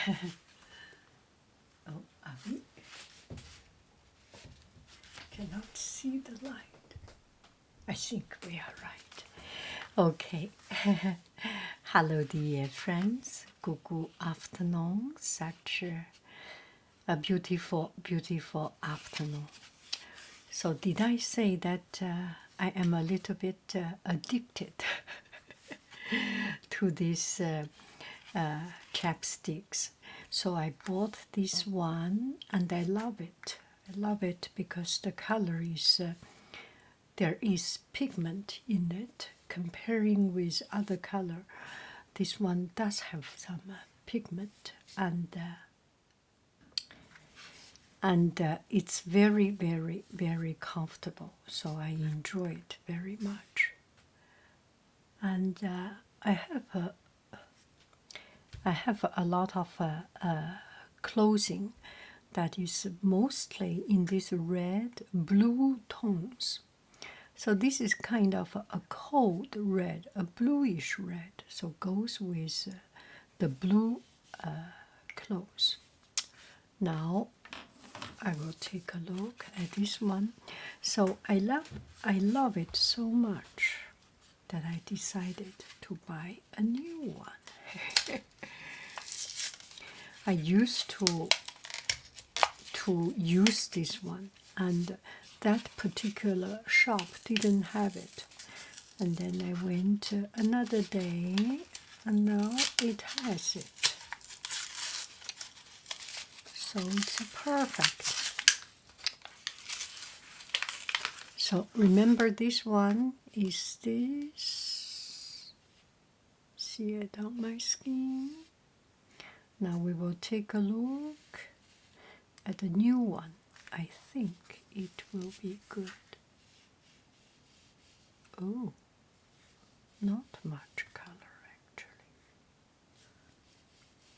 Oh, we cannot see the light. I think we are right. Okay. Hello, dear friends. Good afternoon. Such a beautiful, beautiful afternoon. So, did I say that I am a little bit addicted to these chapsticks? So, I bought this one and I love it. I love it because the color is, there is pigment in it. Comparing with other color, this one does have some pigment, and it's very, very, very comfortable. So I enjoy it very much. And I have a lot of clothing that is mostly in these red, blue tones. So this is kind of a cold red, a bluish red, so goes with the blue clothes. Now I will take a look at this one. So I love it so much that I decided to buy a new one. I used to use this one, and that particular shop didn't have it. And then I went another day, and now it has it. So it's perfect. So remember, this one is this. See it on my skin. Now we will take a look at the new one. I think it will be good. Oh, not much color actually.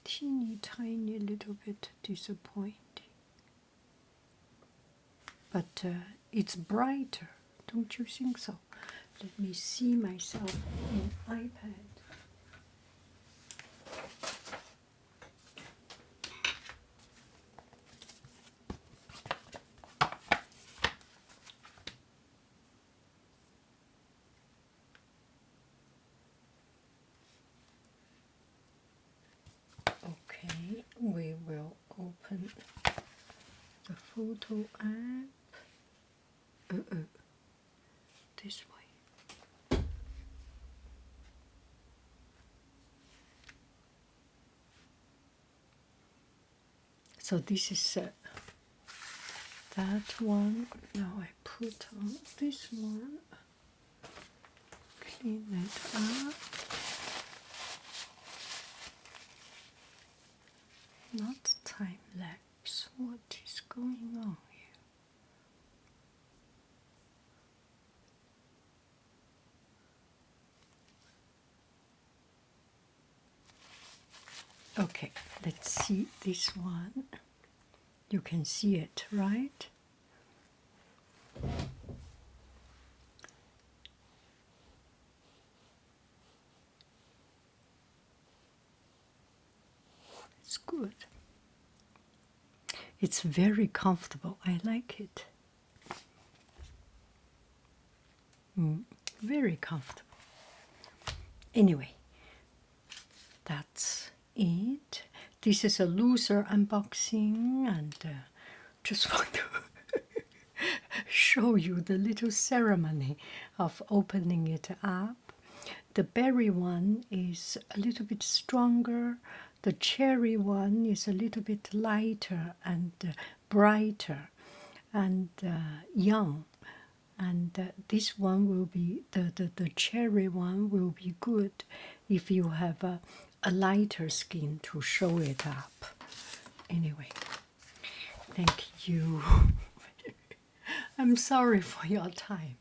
Teeny tiny little bit disappointing. But it's brighter, don't you think so? Let me see myself in iPad. Okay, we will open the photo app. This way. So this is that one. Now I put on this one. Clean it up. Not time lapse. What is going on here? Okay, let's see this one. You can see it, right? It's good. It's very comfortable. I like it. Very comfortable. Anyway, that's it. This is a loser unboxing, and just want to show you the little ceremony of opening it up. The berry one is a little bit stronger. The cherry one is a little bit lighter and brighter and young. And this one will be, the cherry one will be good if you have a lighter skin to show it up. Anyway, thank you. I'm sorry for your time.